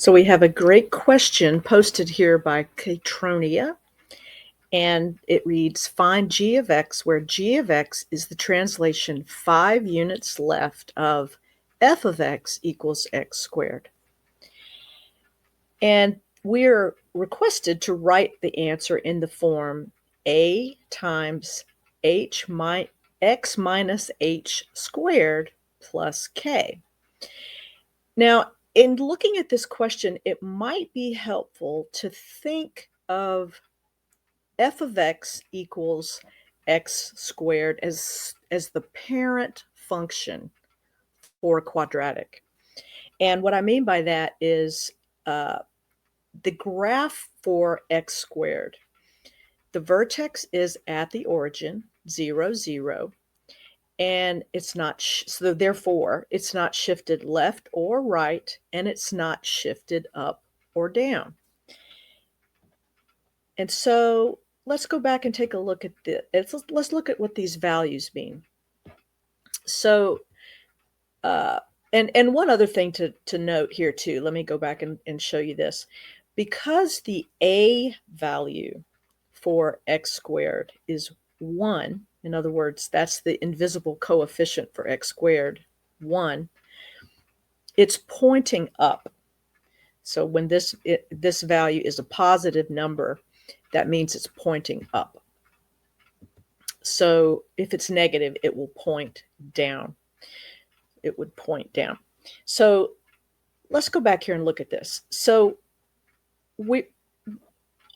So we have a great question posted here by Catronia, and it reads, find g of x, where g of x is the translation 5 units left of f of x equals x squared. And we're requested to write the answer in the form a times x minus h squared plus k. Now, in looking at this question, it might be helpful to think of f of x equals x squared as the parent function for a quadratic. And what I mean by that is the graph for x squared. The vertex is at the origin, 0, 0, and it's not, so therefore, it's not shifted left or right, and it's not shifted up or down. And so let's go back and take a look at this. Let's look at what these values mean. So, and one other thing to note here too, let me go back and show you this. Because the a value for x squared is 1, in other words, that's the invisible coefficient for x squared, 1, it's pointing up. So when this value is a positive number, that means it's pointing up. So if it's negative, it will point down. It would point down. So let's go back here and look at this. So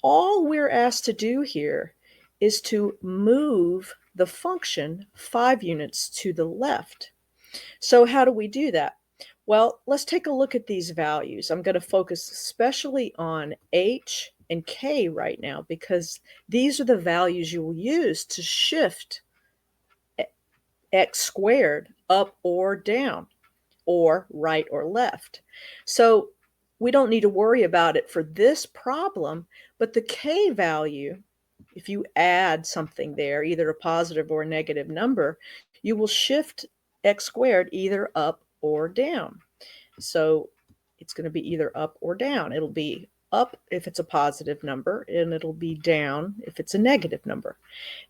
all we're asked to do here is to move the function 5 units to the left. So how do we do that? Well, let's take a look at these values. I'm going to focus especially on h and k right now because these are the values you will use to shift x squared up or down, or right or left. So we don't need to worry about it for this problem, but the k value, if you add something there, either a positive or a negative number, you will shift x squared either up or down. So it's going to be either up or down. It'll be up if it's a positive number, and it'll be down if it's a negative number.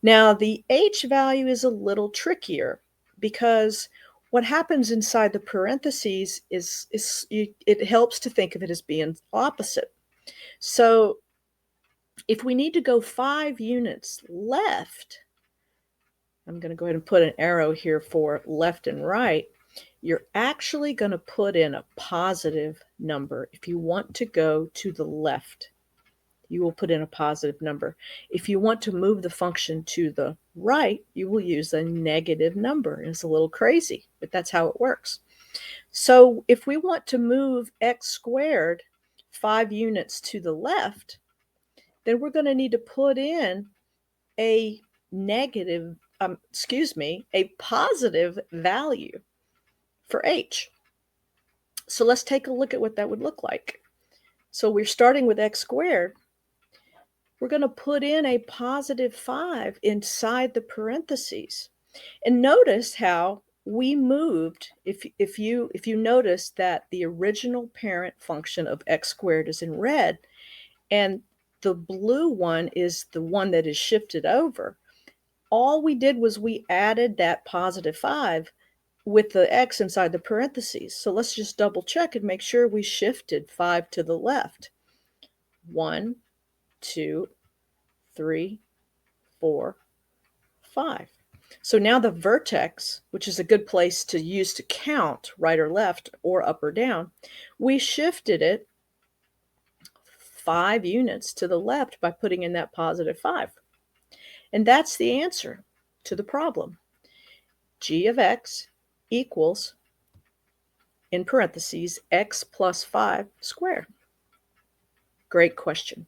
Now, the h value is a little trickier because what happens inside the parentheses is it helps to think of it as being opposite. So if we need to go 5 units left, I'm going to go ahead and put an arrow here for left and right. You're actually going to put in a positive number. If you want to go to the left, you will put in a positive number. If you want to move the function to the right, you will use a negative number. It's a little crazy, but that's how it works. So if we want to move x squared 5 units to the left, then we're going to need to put in a a positive value for h. So let's take a look at what that would look like. So we're starting with x squared. We're going to put in a positive 5 inside the parentheses. And notice how we moved, if you notice that the original parent function of x squared is in red, and the blue one is the one that is shifted over. All we did was we added that positive 5 with the x inside the parentheses. So let's just double check and make sure we shifted 5 to the left. 1, 2, 3, 4, 5. So now the vertex, which is a good place to use to count right or left or up or down, we shifted it 5 units to the left by putting in that positive 5. And that's the answer to the problem. G of x equals, in parentheses, x plus 5 squared. Great question.